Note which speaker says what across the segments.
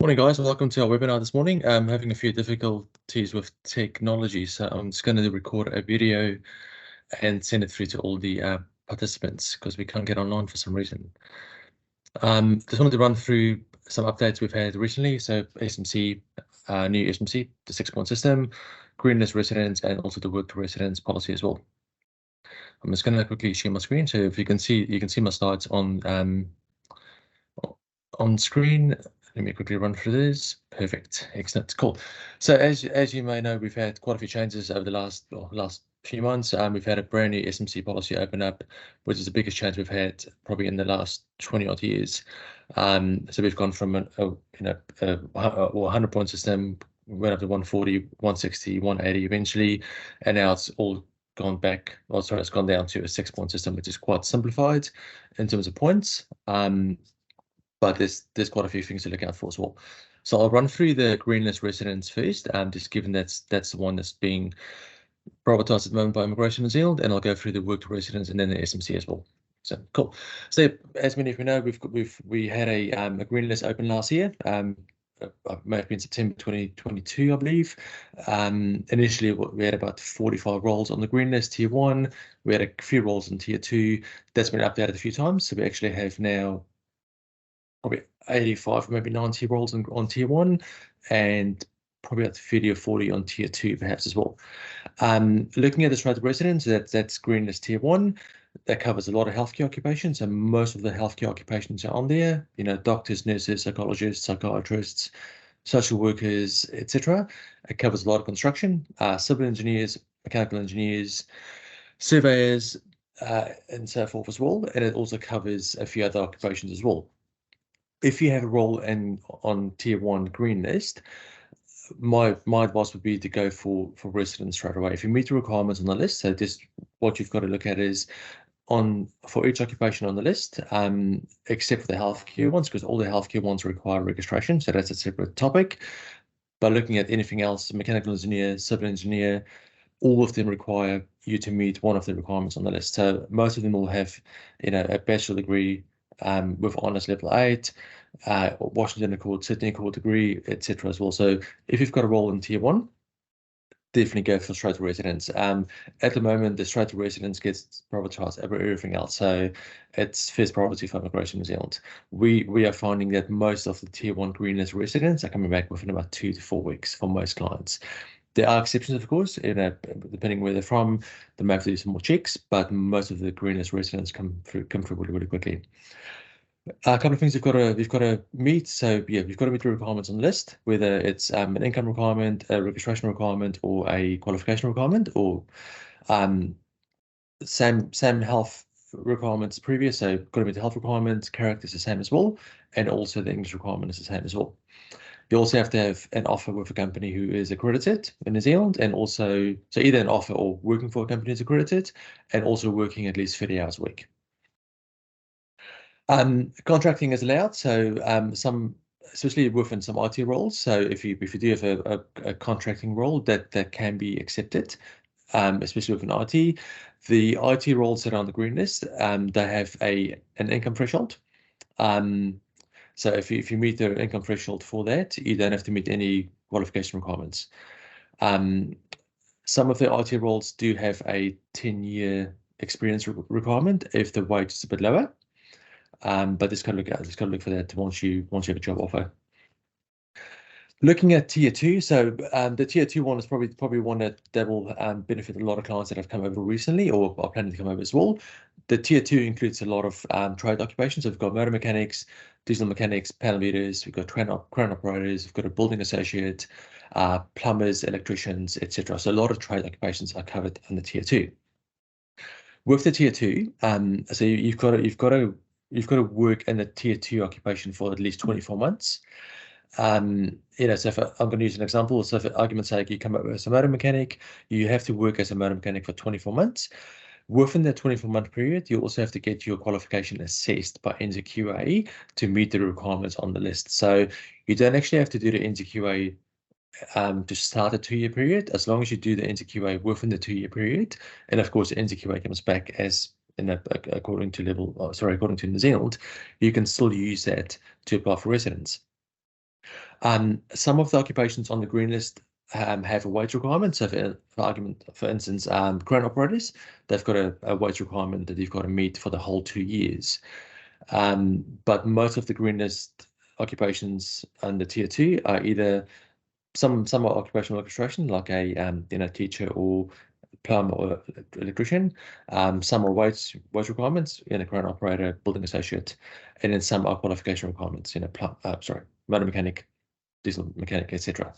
Speaker 1: Morning, guys. Welcome to our webinar this morning. I'm having a few difficulties with technology, so I'm just going to record a video and send it through to all the participants because we can't get online for some reason. Just wanted to run through some updates we've had recently. So SMC, new SMC, the 6-point system, green list residents, and also the work to residents policy as well. I'm just going to quickly share my screen. So if you can see my slides on screen. Let me quickly run through this. Perfect. Excellent. Cool. So as you may know, we've had quite a few changes over the last few months. We've had a brand new SMC policy open up, which is the biggest change we've had probably in the last 20 odd years. So we've gone from a 100-point system, went up to 140, 160, 180 eventually, and now it's all gone back. Oh, sorry, it's gone down to a 6-point system, which is quite simplified in terms of points. But there's quite a few things to look out for as well. So I'll run through the green list residents first, just given that's the one that's being prioritised at the moment by Immigration New Zealand, and I'll go through the work to residents and then the SMC as well. So cool. So as many of you know, we had a green list open last year. It may have been September 2022, I believe. Initially, we had about 45 roles on the green list, tier 1. We had a few roles in tier 2. That's been updated a few times. So we actually have now probably 85, maybe 90 roles on tier 1, and probably about 30 or 40 on tier 2, perhaps as well. Looking at the straight residents, that's green list tier 1. That covers a lot of healthcare occupations, and most of the healthcare occupations are on there. You know, doctors, nurses, psychologists, psychiatrists, social workers, etc. It covers a lot of construction, civil engineers, mechanical engineers, surveyors, and so forth as well. And it also covers a few other occupations as well. If you have a role on tier 1 green list, my advice would be to go for residents straight away. If you meet the requirements on the list, so just what you've got to look at is for each occupation on the list, except for the healthcare ones, because all the healthcare ones require registration, so that's a separate topic. But looking at anything else, mechanical engineer, civil engineer, all of them require you to meet one of the requirements on the list. So most of them will have, a bachelor degree with honours level 8, Washington Accord, Sydney Accord degree, etc. as well. So if you've got a role in tier 1, definitely go for straight to residents. At the moment, the straight to residents gets prioritised over everything else. So it's first priority for Immigration New Zealand. We are finding that most of the tier 1 green list residents are coming back within about 2 to 4 weeks for most clients. There are exceptions, of course, depending where they're from, they may have to do some more checks, but most of the green list residents come through really, really quickly. A couple of things we've got to meet. So yeah, we've got to meet the requirements on the list, whether it's an income requirement, a registration requirement, or a qualification requirement, or same health requirements previous. So got to meet the health requirements, character is the same as well, and also the English requirement is the same as well. You also have to have an offer with a company who is accredited in New Zealand, and also, so either an offer or working for a company who's accredited, and also working at least 30 hours a week. Contracting is allowed, so especially within some IT roles. So if you do have a contracting role, that can be accepted, especially within IT. The IT roles that are on the green list, they have an income threshold. So if you meet the income threshold for that, you don't have to meet any qualification requirements. Some of the IT roles do have a 10-year experience requirement if the wage is a bit lower. But just got to look for that once you have a job offer. Looking at tier 2, so the tier 2 one is probably one that will benefit a lot of clients that have come over recently or are planning to come over as well. The tier 2 includes a lot of trade occupations. So we've got motor mechanics, diesel mechanics, panel beaters, we've got crane operators, we've got a building associate, plumbers, electricians, etc. So a lot of trade occupations are covered in the tier 2. With the tier 2, so you've got to work in the tier 2 occupation for at least 24 months. So if I'm going to use an example, so for argument's sake, you come up as a motor mechanic, you have to work as a motor mechanic for 24 months. Within that 24-month period, you also have to get your qualification assessed by NZQA to meet the requirements on the list. So you don't actually have to do the NZQA to start a 2-year period, as long as you do the NZQA within the 2-year period. And of course, the NZQA comes back as according to New Zealand, you can still use that to apply for residence. Some of the occupations on the green list have a wage requirement. So for instance, crane operators, they've got a wage requirement that you've got to meet for the whole 2 years. But most of the green list occupations under tier 2 are either some are occupational registration, like a teacher or plumber or electrician. Some are wage requirements, a crane operator, building associate, and then some are qualification requirements, motor mechanic, diesel mechanic, etc.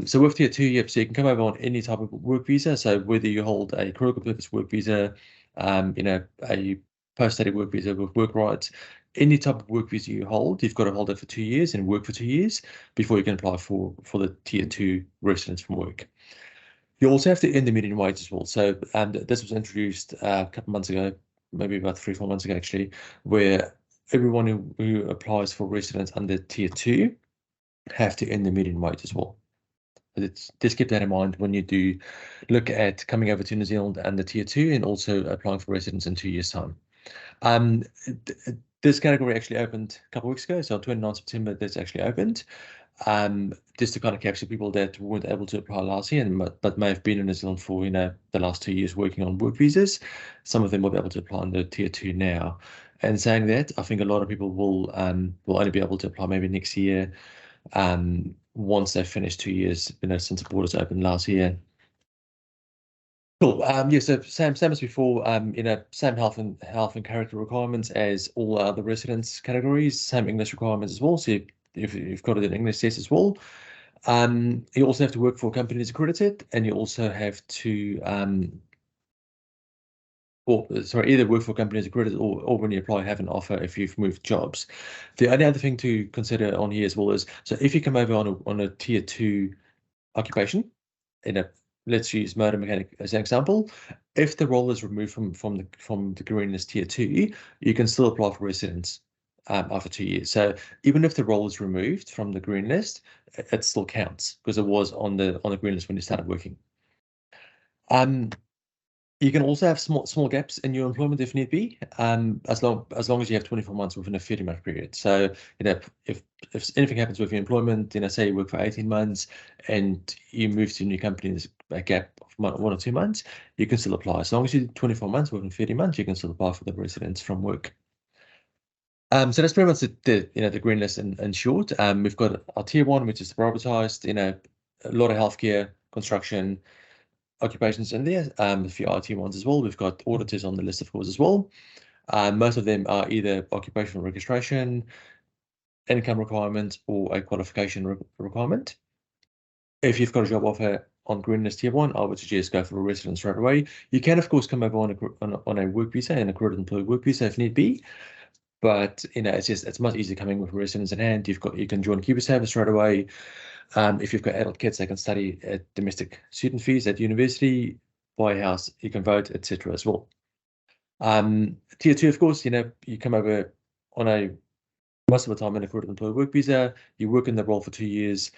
Speaker 1: So with tier 2, so you can come over on any type of work visa. So whether you hold a critical purpose work visa, a post-study work visa with work rights, any type of work visa you hold, you've got to hold it for 2 years and work for 2 years before you can apply for the tier 2 residence from work. You also have to earn the median wage as well. So this was introduced a couple of months ago, maybe about 3-4 months ago actually, where everyone who applies for residence under tier 2 have to earn the median wage as well. Just keep that in mind when you do look at coming over to New Zealand under tier 2 and also applying for residence in 2 years' time. This category actually opened a couple of weeks ago, so on 29th September, this actually opened, just to kind of capture people that weren't able to apply last year, but may have been in New Zealand for the last 2 years working on work visas. Some of them will be able to apply under tier 2 now. And saying that, I think a lot of people will only be able to apply maybe next year, once they've finished 2 years, since the borders opened last year. Cool. Yeah, so same as before, same health and character requirements as all other residence categories, same English requirements as well. So you've got to do an English test as well. You also have to work for companies accredited, and you also have to either work for companies accredited or when you apply, have an offer if you've moved jobs. The only other thing to consider on here as well is, so if you come over on a tier 2 occupation, let's use motor mechanic as an example. If the role is removed from the green list tier 2, you can still apply for residence after 2 years. So even if the role is removed from the green list, it still counts because it was on the green list when you started working. You can also have small gaps in your employment if need be, as long as you have 24 months within a 30-month period. So if anything happens with your employment, say you work for 18 months and you move to a new company, there's a gap of 1 or 2 months, you can still apply. As long as you do 24 months within 30 months, you can still apply for the residence from work. So that's pretty much the green list in short. We've got our tier 1, which is privatized, a lot of healthcare, construction, occupations in there, a few IT ones as well. We've got auditors on the list, of course, as well. Most of them are either occupational registration, income requirements, or a qualification requirement. If you've got a job offer on green list tier 1, I would suggest go for a residence right away. You can, of course, come over on a work visa, an accredited employee work visa if need be. But it's much easier coming with residence in hand. You can join KiwiSaver right away. If you've got adult kids, they can study at domestic student fees at university, buy a house, you can vote, etc. as well. Tier 2, of course, you come over on most of the time an accredited employee work visa. You work in the role for 2 years.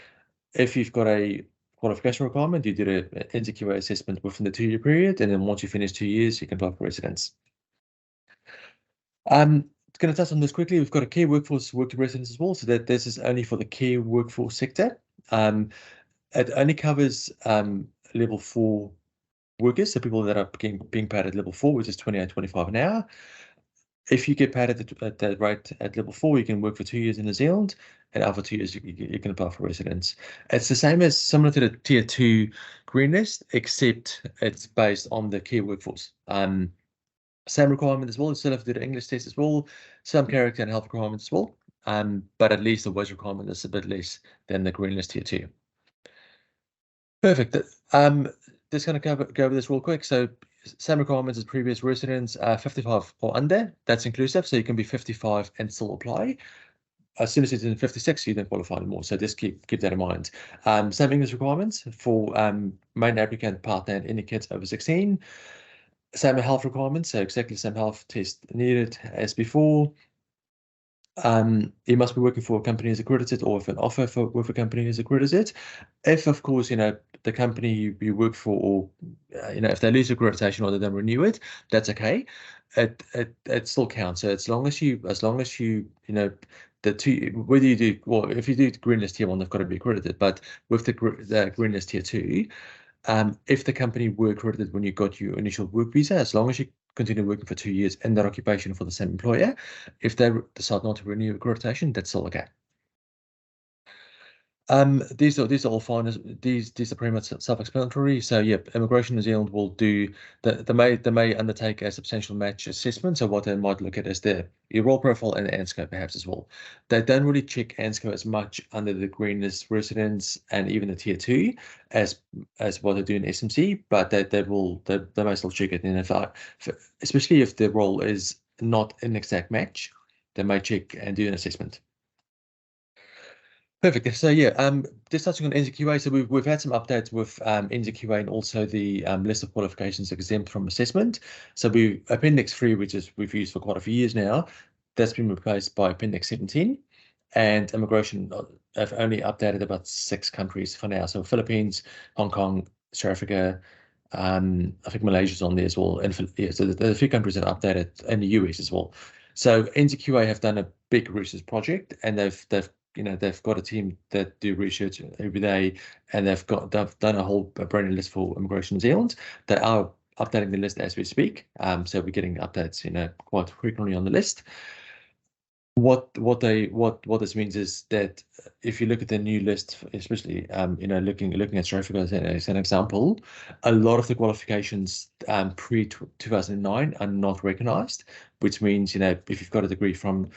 Speaker 1: If you've got a qualification requirement, you did an NZQA assessment within the 2-year period, and then once you finish 2 years, you can apply for residence. Going to touch on this quickly. We've got a care workforce work to residence as well, so that this is only for the care workforce sector. It only covers level 4 workers, so people that are being paid at level 4, which is 28.25 an hour. If you get paid at that rate at level 4, you can work for 2 years in New Zealand, and after 2 years, you can apply for residence. It's the same as similar to the tier 2 green list, except it's based on the care workforce. Same requirement as well. You still have to do the English test as well. Some character and health requirements as well. But at least the wage requirement is a bit less than the green list tier 2. Perfect. Just going to go over this real quick. So same requirements as previous residents, 55 or under. That's inclusive. So you can be 55 and still apply. As soon as it's in 56, you don't qualify anymore. So just keep that in mind. Same English requirements for main applicant, partner, and any kids over 16. Same health requirements, so exactly the same health test needed as before. You must be working for a company as accredited, or if an offer with a company is accredited. If, of course, the company you work for, or if they lose accreditation or they don't renew it, that's okay. It still counts. So as long as you whether you do, well, if you do green list tier 1, they've got to be accredited, but with the green list tier 2, if the company were accredited when you got your initial work visa, as long as you continue working for 2 years in that occupation for the same employer, if they decide not to renew accreditation, that's still okay. These are all fine. These are pretty much self-explanatory. So yeah, Immigration New Zealand will do they may undertake a substantial match assessment. So what they might look at is your role profile and ANSCO perhaps as well. They don't really check ANSCO as much under the green list residents and even the tier 2 as what they do in SMC, but they may still check it. And especially if the role is not an exact match, they may check and do an assessment. Perfect. So yeah, just touching on NZQA. So we've had some updates with NZQA and also the list of qualifications exempt from assessment. So Appendix 3, which we've used for quite a few years now, that's been replaced by Appendix 17, and Immigration have only updated about 6 countries for now. So Philippines, Hong Kong, South Africa, I think Malaysia's on there as well. And yeah, so there's a few countries that are updated, and the US as well. So NZQA have done a big research project, and they've got a team that do research every day, and they've done a whole brand new list for Immigration New Zealand. They are updating the list as we speak. So we're getting updates, quite frequently on the list. What this means is that if you look at the new list, especially looking at South Africa as an example, a lot of the qualifications pre 2009 are not recognised, which means if you've got a degree from,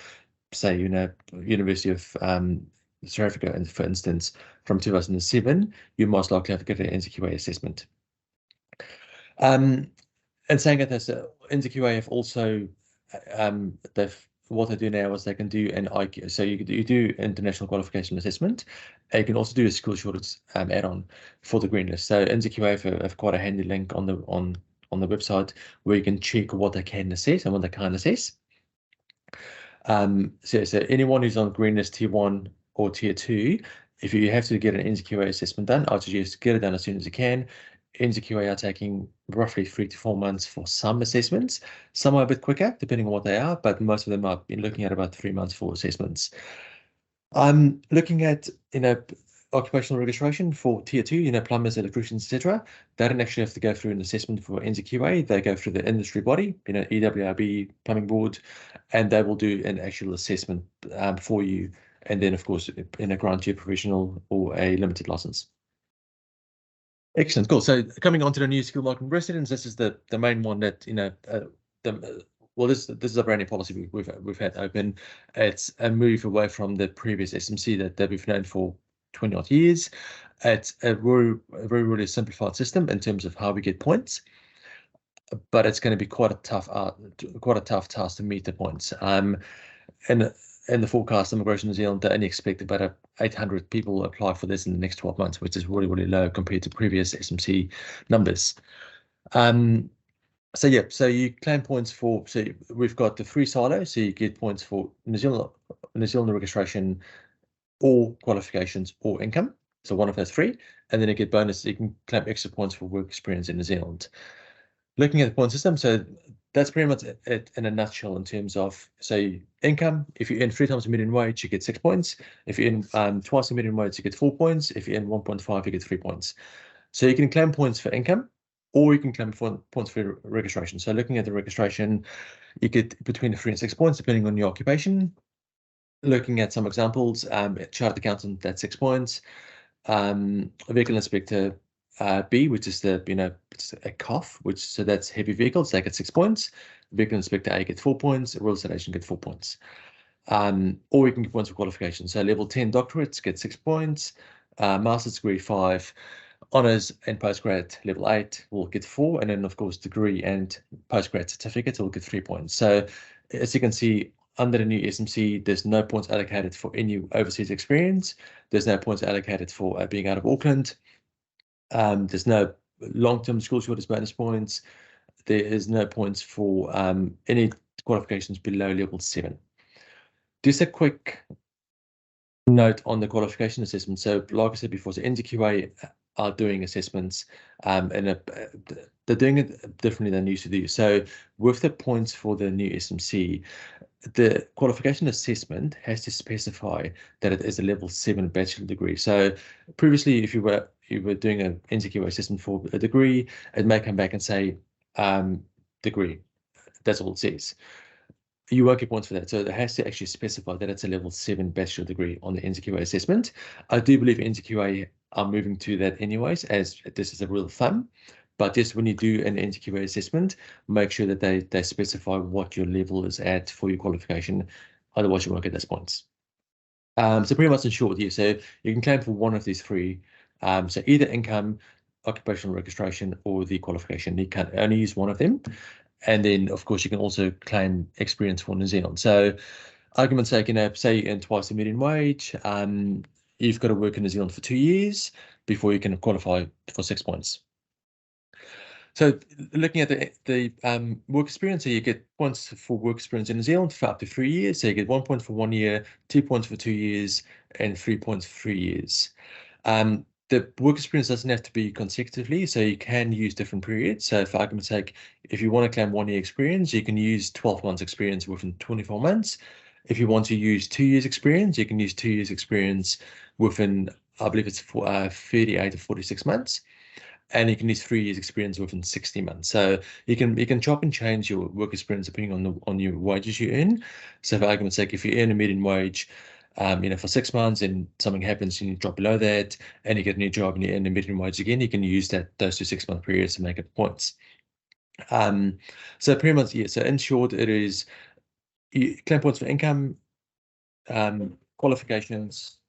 Speaker 1: say, University of South Africa, and for instance, from 2007, you most likely have to get an NZQA assessment. And saying that, NZQA have also what they do now is they can do an IQ. So you do international qualification assessment, and you can also do a skill shortage add-on for the green list. So NZQA have quite a handy link on the website where you can check what they can assess and what they can't assess. So anyone who's on green list tier 1 or tier 2, if you have to get an NZQA assessment done, I'd suggest get it done as soon as you can. NZQA are taking roughly 3 to 4 months for some assessments. Some are a bit quicker, depending on what they are, but most of them are looking at about 3 months for assessments. I'm looking at occupational registration for tier 2, plumbers, electricians, etc. They don't actually have to go through an assessment for NZQA. They go through the industry body, EWRB, Plumbing Board, and they will do an actual assessment for you. And then, of course, grant you a provisional or a limited license. Excellent, cool. So coming on to the new skill market residents, this is the main one that this is a brand new policy we've had open. It's a move away from the previous SMC that we've known for 20 odd years. It's a really simplified system in terms of how we get points, but it's going to be quite a tough task to meet the points. In the forecast, Immigration New Zealand, they only expect about 800 people apply for this in the next 12 months, which is really, really low compared to previous SMC numbers. So you claim points for, so we've got the 3 silos, so you get points for New Zealand registration, or qualifications, or income. So one of those 3, and then you get bonus. You can claim extra points for work experience in New Zealand. Looking at the point system, so that's pretty much it in a nutshell in terms of, say, income. If you earn 3 times the median wage, you get 6 points. If you earn twice the median wage, you get 4 points. If you earn 1.5, you get 3 points. So you can claim points for income, or you can claim points for registration. So looking at the registration, you get between 3 and 6 points depending on your occupation. Looking at some examples, chartered accountant, that's 6 points. Vehicle inspector B, which is it's a COF, so that's heavy vehicles, they get 6 points. Vehicle inspector A gets 4 points. Royal Station gets 4 points. Or you can get points for qualification. So level 10 doctorates get 6 points. Master's degree 5. Honours and postgrad level 8 will get 4, and then of course degree and postgrad certificates will get 3 points. So as you can see, under the new SMC, there's no points allocated for any overseas experience. There's no points allocated for being out of Auckland. There's no long-term school shortage bonus points. There is no points for any qualifications below level 7. Just a quick note on the qualification assessment. So like I said before, so NZQA are doing assessments, and they're doing it differently than they used to do. So with the points for the new SMC, the qualification assessment has to specify that it is a level 7 bachelor degree. So previously, if you were doing an NZQA assessment for a degree, it may come back and say degree. That's all it says. You won't get points for that. So it has to actually specify that it's a level 7 bachelor degree on the NZQA assessment. I do believe NZQA are moving to that anyways, as this is a rule of thumb. But just when you do an NZQA assessment, make sure that they specify what your level is at for your qualification. Otherwise, you won't get those points. So pretty much in short, yeah, so you can claim for one of these three. So either income, occupational registration, or the qualification. You can only use one of them. And then, of course, you can also claim experience for New Zealand. So argument's sake, say you earn twice the median wage, you've got to work in New Zealand for 2 years before you can qualify for 6 points. So looking at the work experience, so you get points for work experience in New Zealand for up to 3 years. So you get 1 point for 1 year, 2 points for 2 years, and 3 points for 3 years. The work experience doesn't have to be consecutively, so you can use different periods. So for argument's sake, if you want to claim 1 year experience, you can use 12 months experience within 24 months. If you want to use 2 years experience, you can use 2 years experience within, I believe it's 38 to 46 months. And you can use 3 years experience within 60 months. So you can chop and change your work experience depending on your wages you earn. So for argument's sake, if you earn a median wage, for 6 months and something happens and you drop below that and you get a new job and you earn a median wage again, you can use those 2 6-month periods to make it points. So pretty much, yeah. So in short, it is you claim points for income, qualifications,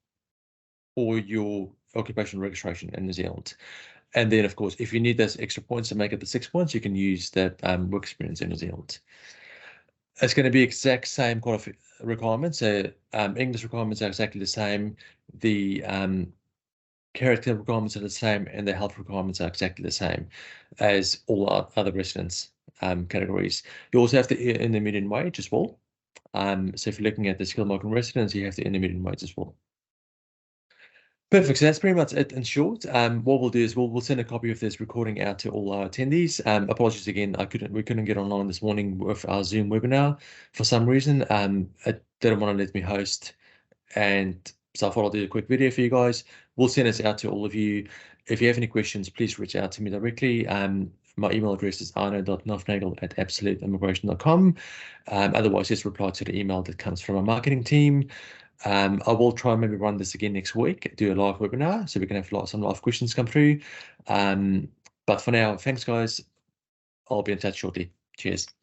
Speaker 1: or your occupational registration in New Zealand. And then, of course, if you need those extra points to make it the 6 points, you can use that work experience in New Zealand. It's going to be exact same requirements. So English requirements are exactly the same. The character requirements are the same, and the health requirements are exactly the same as all other residence categories. You also have to earn the median wage as well. So if you're looking at the skilled migrant residents, you have to earn the median wage as well. Perfect. So that's pretty much it in short. What we'll do is we'll send a copy of this recording out to all our attendees. Apologies again, we couldn't get online this morning with our Zoom webinar for some reason. It didn't want to let me host, and so I thought I'll do a quick video for you guys. We'll send this out to all of you. If you have any questions, please reach out to me directly. My email address is arno.nothnagel@absoluteimmigration.com. Otherwise, just reply to the email that comes from our marketing team. I will try and maybe run this again next week, do a live webinar, so we can have some live questions come through. But for now, thanks, guys. I'll be in touch shortly. Cheers.